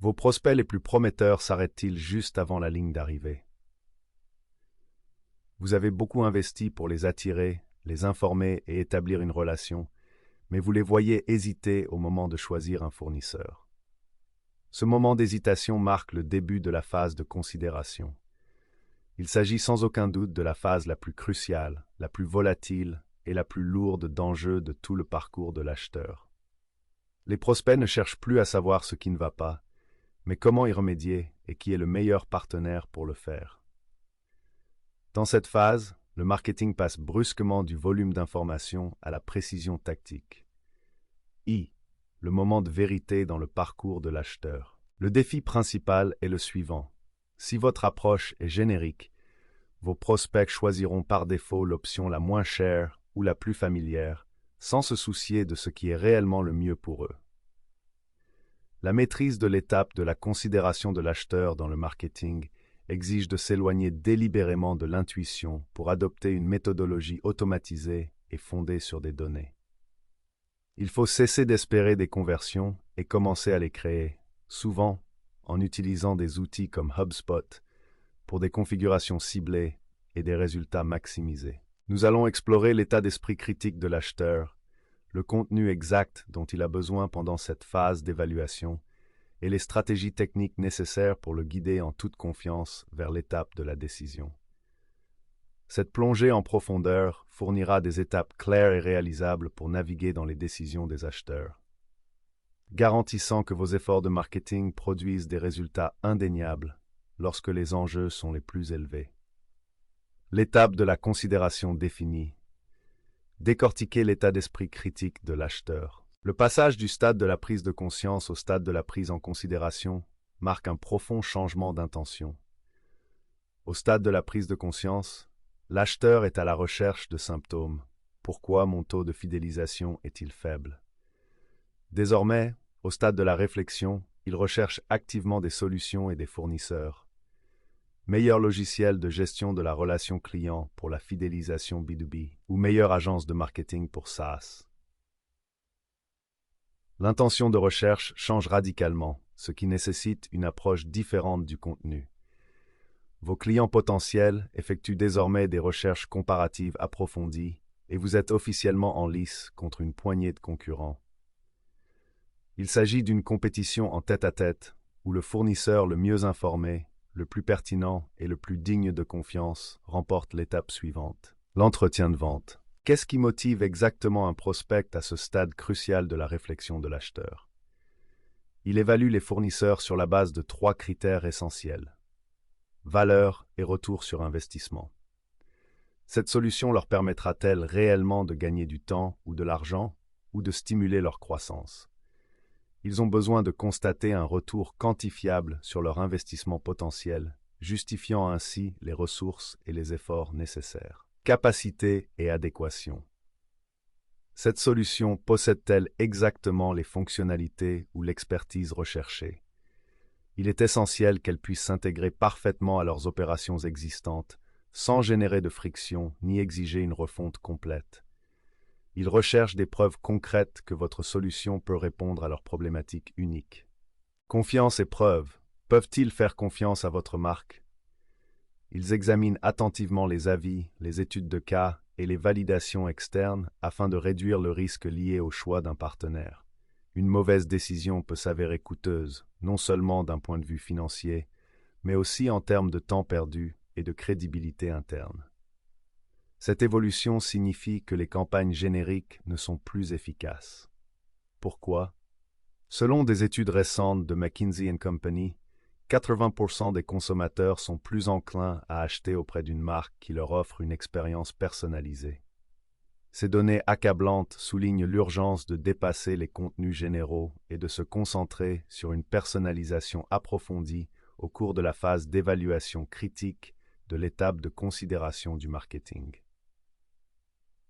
Vos prospects les plus prometteurs s'arrêtent-ils juste avant la ligne d'arrivée? Vous avez beaucoup investi pour les attirer, les informer et établir une relation, mais vous les voyez hésiter au moment de choisir un fournisseur. Ce moment d'hésitation marque le début de la phase de considération. Il s'agit sans aucun doute de la phase la plus cruciale, la plus volatile et la plus lourde d'enjeux de tout le parcours de l'acheteur. Les prospects ne cherchent plus à savoir ce qui ne va pas, mais comment y remédier et qui est le meilleur partenaire pour le faire. Dans cette phase, le marketing passe brusquement du volume d'informations à la précision tactique. Le moment de vérité dans le parcours de l'acheteur. Le défi principal est le suivant. Si votre approche est générique, vos prospects choisiront par défaut l'option la moins chère ou la plus familière, sans se soucier de ce qui est réellement le mieux pour eux. La maîtrise de l'étape de la considération de l'acheteur dans le marketing exige de s'éloigner délibérément de l'intuition pour adopter une méthodologie automatisée et fondée sur des données. Il faut cesser d'espérer des conversions et commencer à les créer, souvent en utilisant des outils comme HubSpot pour des configurations ciblées et des résultats maximisés. Nous allons explorer l'état d'esprit critique de l'acheteur, le contenu exact dont il a besoin pendant cette phase d'évaluation et les stratégies techniques nécessaires pour le guider en toute confiance vers l'étape de la décision. Cette plongée en profondeur fournira des étapes claires et réalisables pour naviguer dans les décisions des acheteurs, garantissant que vos efforts de marketing produisent des résultats indéniables lorsque les enjeux sont les plus élevés. L'étape de la considération définie. Décortiquer l'état d'esprit critique de l'acheteur. Le passage du stade de la prise de conscience au stade de la prise en considération marque un profond changement d'intention. Au stade de la prise de conscience, l'acheteur est à la recherche de symptômes. Pourquoi mon taux de fidélisation est-il faible? Désormais, au stade de la réflexion, il recherche activement des solutions et des fournisseurs. Meilleur logiciel de gestion de la relation client pour la fidélisation B2B ou meilleure agence de marketing pour SaaS. L'intention de recherche change radicalement, ce qui nécessite une approche différente du contenu. Vos clients potentiels effectuent désormais des recherches comparatives approfondies et vous êtes officiellement en lice contre une poignée de concurrents. Il s'agit d'une compétition en tête-à-tête où le fournisseur le mieux informé, le plus pertinent et le plus digne de confiance remporte l'étape suivante. L'entretien de vente. Qu'est-ce qui motive exactement un prospect à ce stade crucial de la réflexion de l'acheteur? Il évalue les fournisseurs sur la base de 3 critères essentiels. Valeur et retour sur investissement. Cette solution leur permettra-t-elle réellement de gagner du temps ou de l'argent ou de stimuler leur croissance? Ils ont besoin de constater un retour quantifiable sur leur investissement potentiel, justifiant ainsi les ressources et les efforts nécessaires. Capacité et adéquation. Cette solution possède-t-elle exactement les fonctionnalités ou l'expertise recherchée? Il est essentiel qu'elle puisse s'intégrer parfaitement à leurs opérations existantes, sans générer de friction ni exiger une refonte complète. Ils recherchent des preuves concrètes que votre solution peut répondre à leurs problématiques uniques. Confiance et preuves. Peuvent-ils faire confiance à votre marque? Ils examinent attentivement les avis, les études de cas et les validations externes afin de réduire le risque lié au choix d'un partenaire. Une mauvaise décision peut s'avérer coûteuse, non seulement d'un point de vue financier, mais aussi en termes de temps perdu et de crédibilité interne. Cette évolution signifie que les campagnes génériques ne sont plus efficaces. Pourquoi? Selon des études récentes de McKinsey & Company, 80% des consommateurs sont plus enclins à acheter auprès d'une marque qui leur offre une expérience personnalisée. Ces données accablantes soulignent l'urgence de dépasser les contenus généraux et de se concentrer sur une personnalisation approfondie au cours de la phase d'évaluation critique de l'étape de considération du marketing.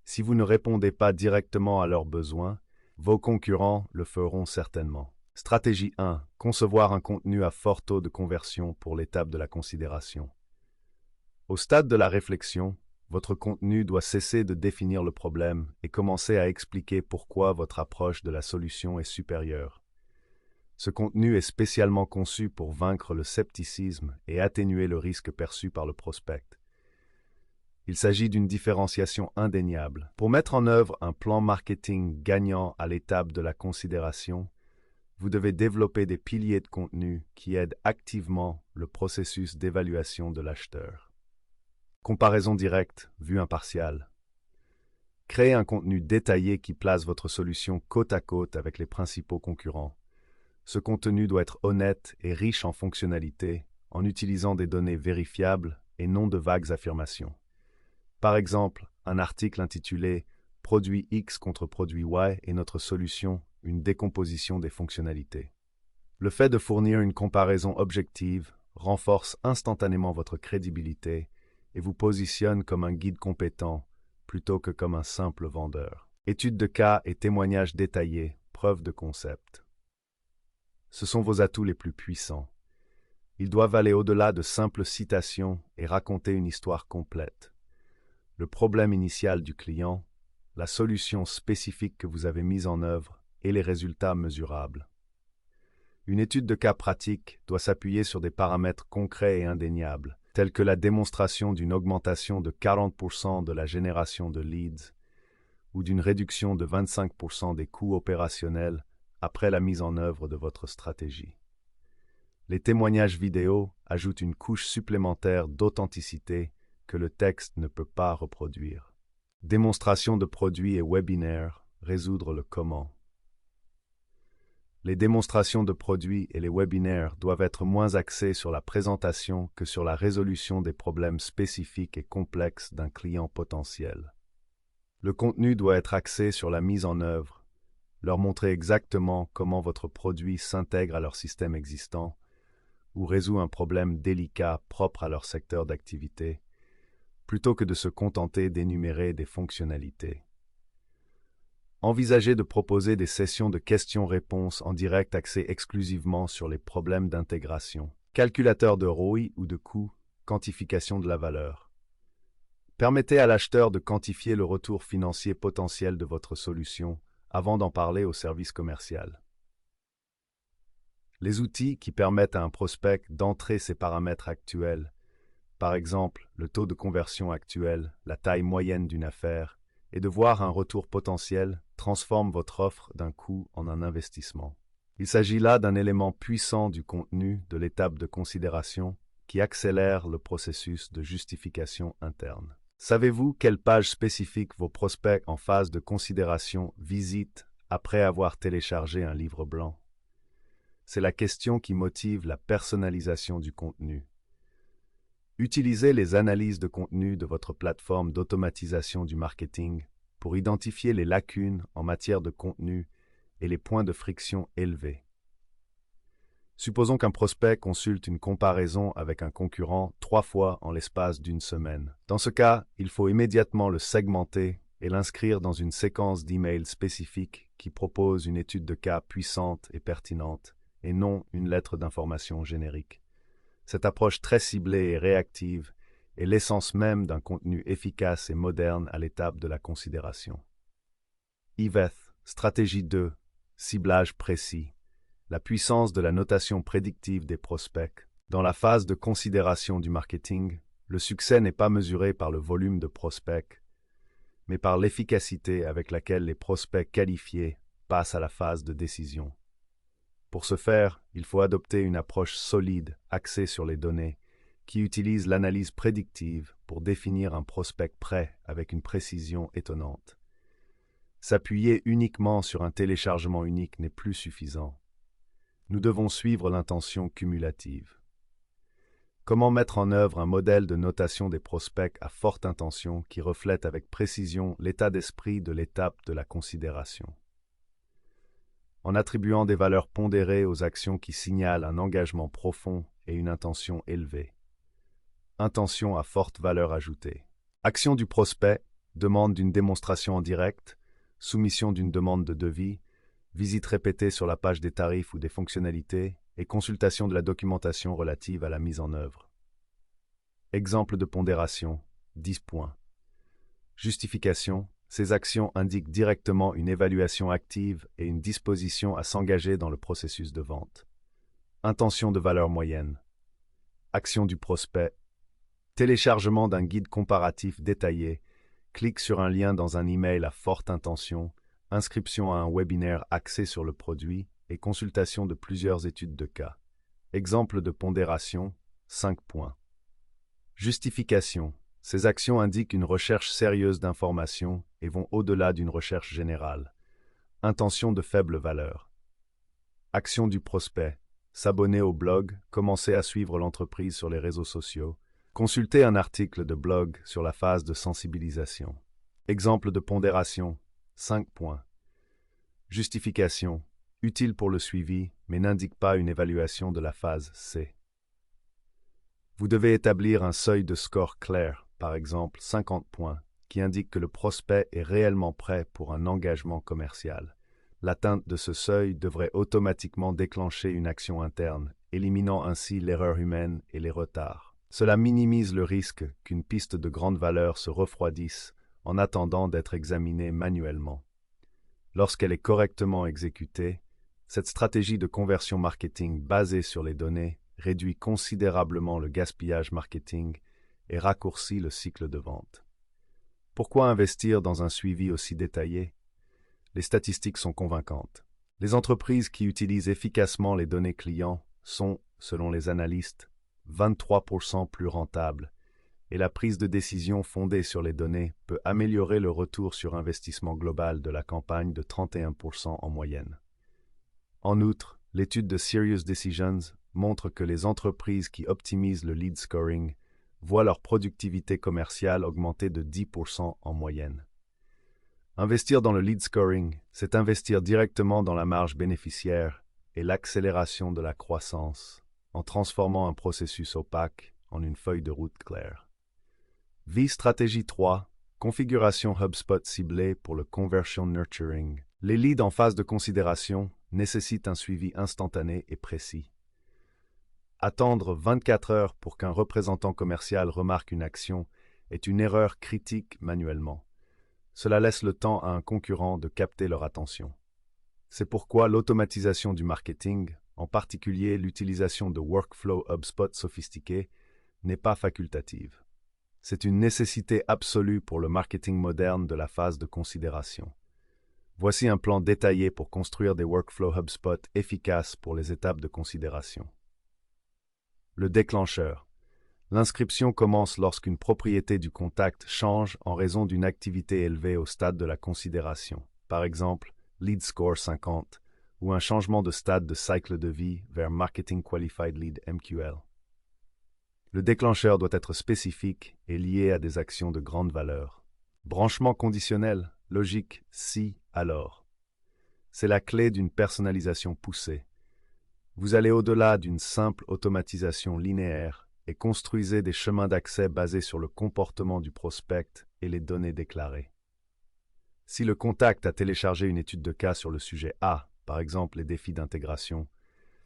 Si vous ne répondez pas directement à leurs besoins, vos concurrents le feront certainement. Stratégie 1. Concevoir un contenu à fort taux de conversion pour l'étape de la considération. Au stade de la réflexion, votre contenu doit cesser de définir le problème et commencer à expliquer pourquoi votre approche de la solution est supérieure. Ce contenu est spécialement conçu pour vaincre le scepticisme et atténuer le risque perçu par le prospect. Il s'agit d'une différenciation indéniable. Pour mettre en œuvre un plan marketing gagnant à l'étape de la considération, vous devez développer des piliers de contenu qui aident activement le processus d'évaluation de l'acheteur. Comparaison directe, vue impartiale. Créez un contenu détaillé qui place votre solution côte à côte avec les principaux concurrents. Ce contenu doit être honnête et riche en fonctionnalités, en utilisant des données vérifiables et non de vagues affirmations. Par exemple, un article intitulé « Produit X contre produit Y et notre solution, une décomposition des fonctionnalités ». Le fait de fournir une comparaison objective renforce instantanément votre crédibilité et vous positionne comme un guide compétent plutôt que comme un simple vendeur. Études de cas et témoignages détaillés, preuves de concept. Ce sont vos atouts les plus puissants. Ils doivent aller au-delà de simples citations et raconter une histoire complète. Le problème initial du client, la solution spécifique que vous avez mise en œuvre et les résultats mesurables. Une étude de cas pratique doit s'appuyer sur des paramètres concrets et indéniables, tels que la démonstration d'une augmentation de 40% de la génération de leads ou d'une réduction de 25% des coûts opérationnels après la mise en œuvre de votre stratégie. Les témoignages vidéo ajoutent une couche supplémentaire d'authenticité que le texte ne peut pas reproduire. Démonstration de produits et webinaires, résoudre le comment. Les démonstrations de produits et les webinaires doivent être moins axés sur la présentation que sur la résolution des problèmes spécifiques et complexes d'un client potentiel. Le contenu doit être axé sur la mise en œuvre, leur montrer exactement comment votre produit s'intègre à leur système existant ou résout un problème délicat propre à leur secteur d'activité, plutôt que de se contenter d'énumérer des fonctionnalités. Envisagez de proposer des sessions de questions-réponses en direct axées exclusivement sur les problèmes d'intégration. Calculateur de ROI ou de coût, quantification de la valeur. Permettez à l'acheteur de quantifier le retour financier potentiel de votre solution avant d'en parler au service commercial. Les outils qui permettent à un prospect d'entrer ses paramètres actuels, par exemple le taux de conversion actuel, la taille moyenne d'une affaire, et de voir un retour potentiel, transforment votre offre d'un coût en un investissement. Il s'agit là d'un élément puissant du contenu de l'étape de considération qui accélère le processus de justification interne. Savez-vous quelle page spécifique vos prospects en phase de considération visitent après avoir téléchargé un livre blanc? C'est la question qui motive la personnalisation du contenu. Utilisez les analyses de contenu de votre plateforme d'automatisation du marketing pour identifier les lacunes en matière de contenu et les points de friction élevés. Supposons qu'un prospect consulte une comparaison avec un concurrent 3 fois en l'espace d'une semaine. Dans ce cas, il faut immédiatement le segmenter et l'inscrire dans une séquence d'emails spécifique qui propose une étude de cas puissante et pertinente, et non une lettre d'information générique. Cette approche très ciblée et réactive est l'essence même d'un contenu efficace et moderne à l'étape de la considération. IVETH, stratégie 2, ciblage précis. La puissance de la notation prédictive des prospects. Dans la phase de considération du marketing, le succès n'est pas mesuré par le volume de prospects, mais par l'efficacité avec laquelle les prospects qualifiés passent à la phase de décision. Pour ce faire, il faut adopter une approche solide, axée sur les données, qui utilise l'analyse prédictive pour définir un prospect prêt avec une précision étonnante. S'appuyer uniquement sur un téléchargement unique n'est plus suffisant. Nous devons suivre l'intention cumulative. Comment mettre en œuvre un modèle de notation des prospects à forte intention qui reflète avec précision l'état d'esprit de l'étape de la considération? En attribuant des valeurs pondérées aux actions qui signalent un engagement profond et une intention élevée. Intention à forte valeur ajoutée. Action du prospect, demande d'une démonstration en direct, soumission d'une demande de devis, visite répétée sur la page des tarifs ou des fonctionnalités et consultation de la documentation relative à la mise en œuvre. Exemple de pondération, 10 points. Justification, Ces actions indiquent directement une évaluation active et une disposition à s'engager dans le processus de vente. Intention de valeur moyenne. Action du prospect. Téléchargement d'un guide comparatif détaillé. Clique sur un lien dans un email à forte intention. Inscription à un webinaire axé sur le produit et consultation de plusieurs études de cas. Exemple de pondération, 5 points. Justification. Ces actions indiquent une recherche sérieuse d'informations et vont au-delà d'une recherche générale. Intention de faible valeur. Action du prospect. S'abonner au blog, commencer à suivre l'entreprise sur les réseaux sociaux, consulter un article de blog sur la phase de sensibilisation. Exemple de pondération, 5 points. Justification. Utile pour le suivi, mais n'indique pas une évaluation de la phase C. Vous devez établir un seuil de score clair, par exemple 50 points, qui indique que le prospect est réellement prêt pour un engagement commercial. L'atteinte de ce seuil devrait automatiquement déclencher une action interne, éliminant ainsi l'erreur humaine et les retards. Cela minimise le risque qu'une piste de grande valeur se refroidisse en attendant d'être examinée manuellement. Lorsqu'elle est correctement exécutée, cette stratégie de conversion marketing basée sur les données réduit considérablement le gaspillage marketing et raccourcit le cycle de vente. Pourquoi investir dans un suivi aussi détaillé? Les statistiques sont convaincantes. Les entreprises qui utilisent efficacement les données clients sont, selon les analystes, 23% plus rentables, et la prise de décision fondée sur les données peut améliorer le retour sur investissement global de la campagne de 31% en moyenne. En outre, l'étude de Serious Decisions montre que les entreprises qui optimisent le lead scoring voient leur productivité commerciale augmenter de 10% en moyenne. Investir dans le lead scoring, c'est investir directement dans la marge bénéficiaire et l'accélération de la croissance en transformant un processus opaque en une feuille de route claire. Stratégie 3. Configuration HubSpot ciblée pour le conversion nurturing. Les leads en phase de considération nécessitent un suivi instantané et précis. Attendre 24 heures pour qu'un représentant commercial remarque une action est une erreur critique manuellement. Cela laisse le temps à un concurrent de capter leur attention. C'est pourquoi l'automatisation du marketing, en particulier l'utilisation de workflow HubSpot sophistiqués, n'est pas facultative. C'est une nécessité absolue pour le marketing moderne de la phase de considération. Voici un plan détaillé pour construire des workflows HubSpot efficaces pour les étapes de considération. Le déclencheur. L'inscription commence lorsqu'une propriété du contact change en raison d'une activité élevée au stade de la considération, par exemple Lead Score 50, ou un changement de stade de cycle de vie vers Marketing Qualified Lead MQL. Le déclencheur doit être spécifique et lié à des actions de grande valeur. Branchement conditionnel, logique, si, alors. C'est la clé d'une personnalisation poussée. Vous allez au-delà d'une simple automatisation linéaire et construisez des chemins d'accès basés sur le comportement du prospect et les données déclarées. Si le contact a téléchargé une étude de cas sur le sujet A, par exemple les défis d'intégration,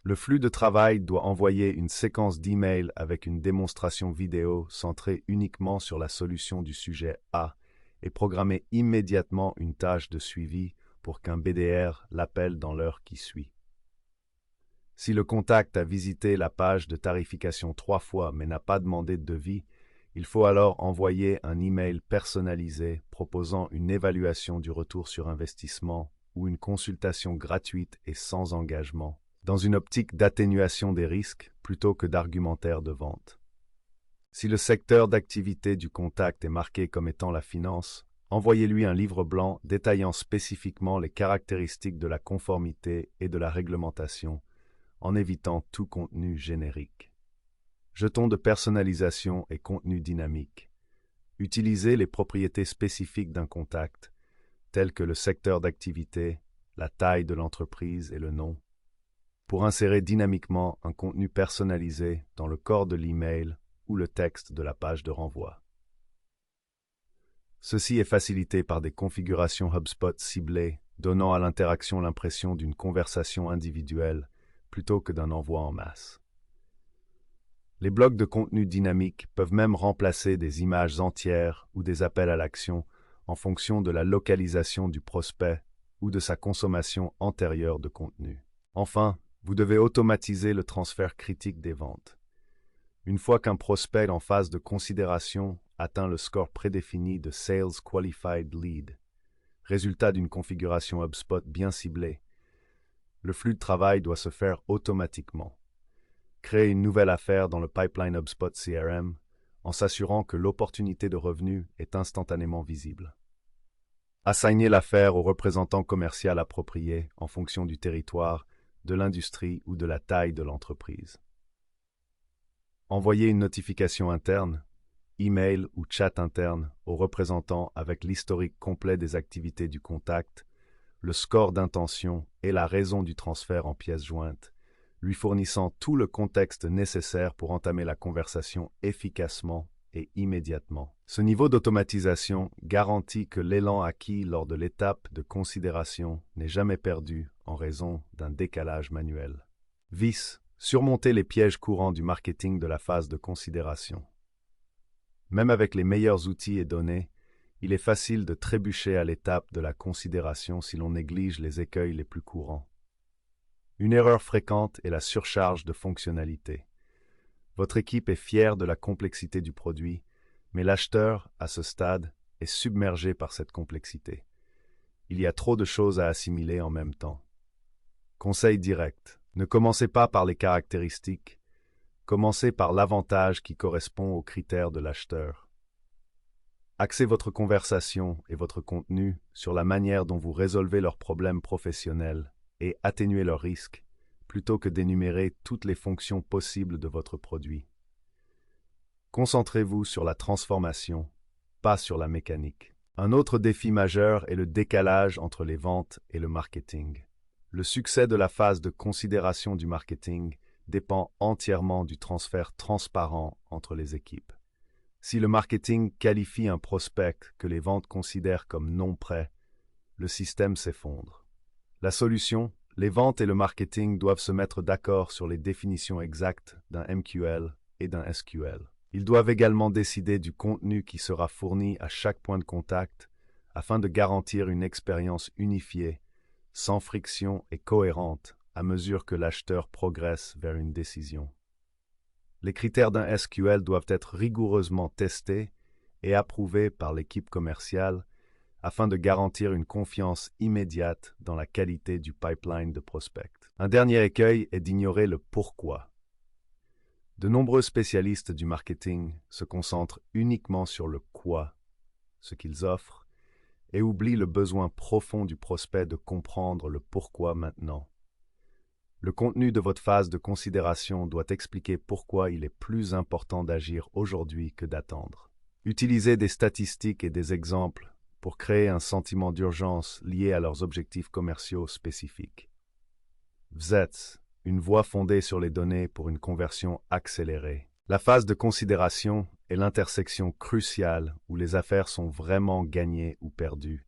le flux de travail doit envoyer une séquence d'emails avec une démonstration vidéo centrée uniquement sur la solution du sujet A et programmer immédiatement une tâche de suivi pour qu'un BDR l'appelle dans l'heure qui suit. Si le contact a visité la page de tarification 3 fois mais n'a pas demandé de devis, il faut alors envoyer un email personnalisé proposant une évaluation du retour sur investissement ou une consultation gratuite et sans engagement, dans une optique d'atténuation des risques plutôt que d'argumentaire de vente. Si le secteur d'activité du contact est marqué comme étant la finance, envoyez-lui un livre blanc détaillant spécifiquement les caractéristiques de la conformité et de la réglementation, en évitant tout contenu générique. Jetons de personnalisation et contenu dynamique. Utilisez les propriétés spécifiques d'un contact, telles que le secteur d'activité, la taille de l'entreprise et le nom, pour insérer dynamiquement un contenu personnalisé dans le corps de l'email ou le texte de la page de renvoi. Ceci est facilité par des configurations HubSpot ciblées, donnant à l'interaction l'impression d'une conversation individuelle plutôt que d'un envoi en masse. Les blocs de contenu dynamique peuvent même remplacer des images entières ou des appels à l'action en fonction de la localisation du prospect ou de sa consommation antérieure de contenu. Enfin, vous devez automatiser le transfert critique des ventes. Une fois qu'un prospect en phase de considération atteint le score prédéfini de Sales Qualified Lead, résultat d'une configuration HubSpot bien ciblée, le flux de travail doit se faire automatiquement. Créer une nouvelle affaire dans le pipeline HubSpot CRM en s'assurant que l'opportunité de revenu est instantanément visible. Assigner l'affaire au représentant commercial approprié en fonction du territoire, de l'industrie ou de la taille de l'entreprise. Envoyer une notification interne, email ou chat interne au représentant avec l'historique complet des activités du contact, le score d'intention et la raison du transfert en pièces jointes, lui fournissant tout le contexte nécessaire pour entamer la conversation efficacement et immédiatement. Ce niveau d'automatisation garantit que l'élan acquis lors de l'étape de considération n'est jamais perdu en raison d'un décalage manuel. Vice, surmonter les pièges courants du marketing de la phase de considération. Même avec les meilleurs outils et données, il est facile de trébucher à l'étape de la considération si l'on néglige les écueils les plus courants. Une erreur fréquente est la surcharge de fonctionnalités. Votre équipe est fière de la complexité du produit, mais l'acheteur, à ce stade, est submergé par cette complexité. Il y a trop de choses à assimiler en même temps. Conseil direct. Ne commencez pas par les caractéristiques. Commencez par l'avantage qui correspond aux critères de l'acheteur. Axez votre conversation et votre contenu sur la manière dont vous résolvez leurs problèmes professionnels et atténuez leurs risques, plutôt que d'énumérer toutes les fonctions possibles de votre produit. Concentrez-vous sur la transformation, pas sur la mécanique. Un autre défi majeur est le décalage entre les ventes et le marketing. Le succès de la phase de considération du marketing dépend entièrement du transfert transparent entre les équipes. Si le marketing qualifie un prospect que les ventes considèrent comme non prêt, le système s'effondre. La solution, les ventes et le marketing doivent se mettre d'accord sur les définitions exactes d'un MQL et d'un SQL. Ils doivent également décider du contenu qui sera fourni à chaque point de contact afin de garantir une expérience unifiée, sans friction et cohérente à mesure que l'acheteur progresse vers une décision. Les critères d'un SQL doivent être rigoureusement testés et approuvés par l'équipe commerciale afin de garantir une confiance immédiate dans la qualité du pipeline de prospects. Un dernier écueil est d'ignorer le pourquoi. De nombreux spécialistes du marketing se concentrent uniquement sur le quoi, ce qu'ils offrent, et oublient le besoin profond du prospect de comprendre le pourquoi maintenant. Le contenu de votre phase de considération doit expliquer pourquoi il est plus important d'agir aujourd'hui que d'attendre. Utilisez des statistiques et des exemples pour créer un sentiment d'urgence lié à leurs objectifs commerciaux spécifiques. VZETS, une voie fondée sur les données pour une conversion accélérée. La phase de considération est l'intersection cruciale où les affaires sont vraiment gagnées ou perdues.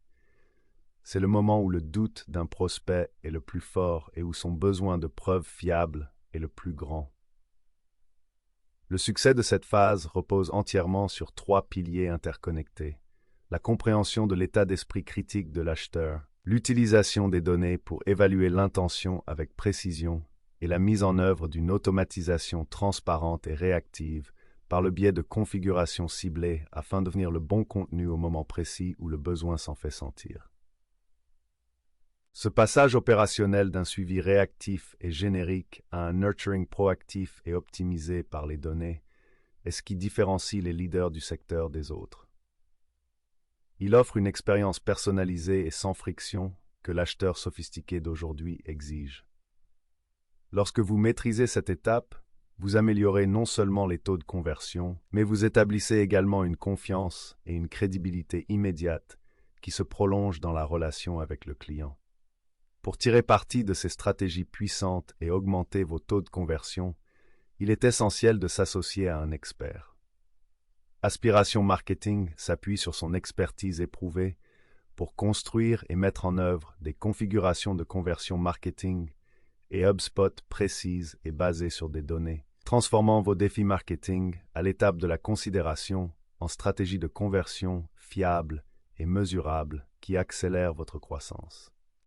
C'est le moment où le doute d'un prospect est le plus fort et où son besoin de preuves fiables est le plus grand. Le succès de cette phase repose entièrement sur 3 piliers interconnectés. La compréhension de l'état d'esprit critique de l'acheteur, l'utilisation des données pour évaluer l'intention avec précision et la mise en œuvre d'une automatisation transparente et réactive par le biais de configurations ciblées afin de venir le bon contenu au moment précis où le besoin s'en fait sentir. Ce passage opérationnel d'un suivi réactif et générique à un nurturing proactif et optimisé par les données est ce qui différencie les leaders du secteur des autres. Il offre une expérience personnalisée et sans friction que l'acheteur sophistiqué d'aujourd'hui exige. Lorsque vous maîtrisez cette étape, vous améliorez non seulement les taux de conversion, mais vous établissez également une confiance et une crédibilité immédiate qui se prolongent dans la relation avec le client. Pour tirer parti de ces stratégies puissantes et augmenter vos taux de conversion, il est essentiel de s'associer à un expert. Aspiration Marketing s'appuie sur son expertise éprouvée pour construire et mettre en œuvre des configurations de conversion marketing et HubSpot précises et basées sur des données, transformant vos défis marketing à l'étape de la considération en stratégie de conversion fiable et mesurable qui accélèrent votre croissance.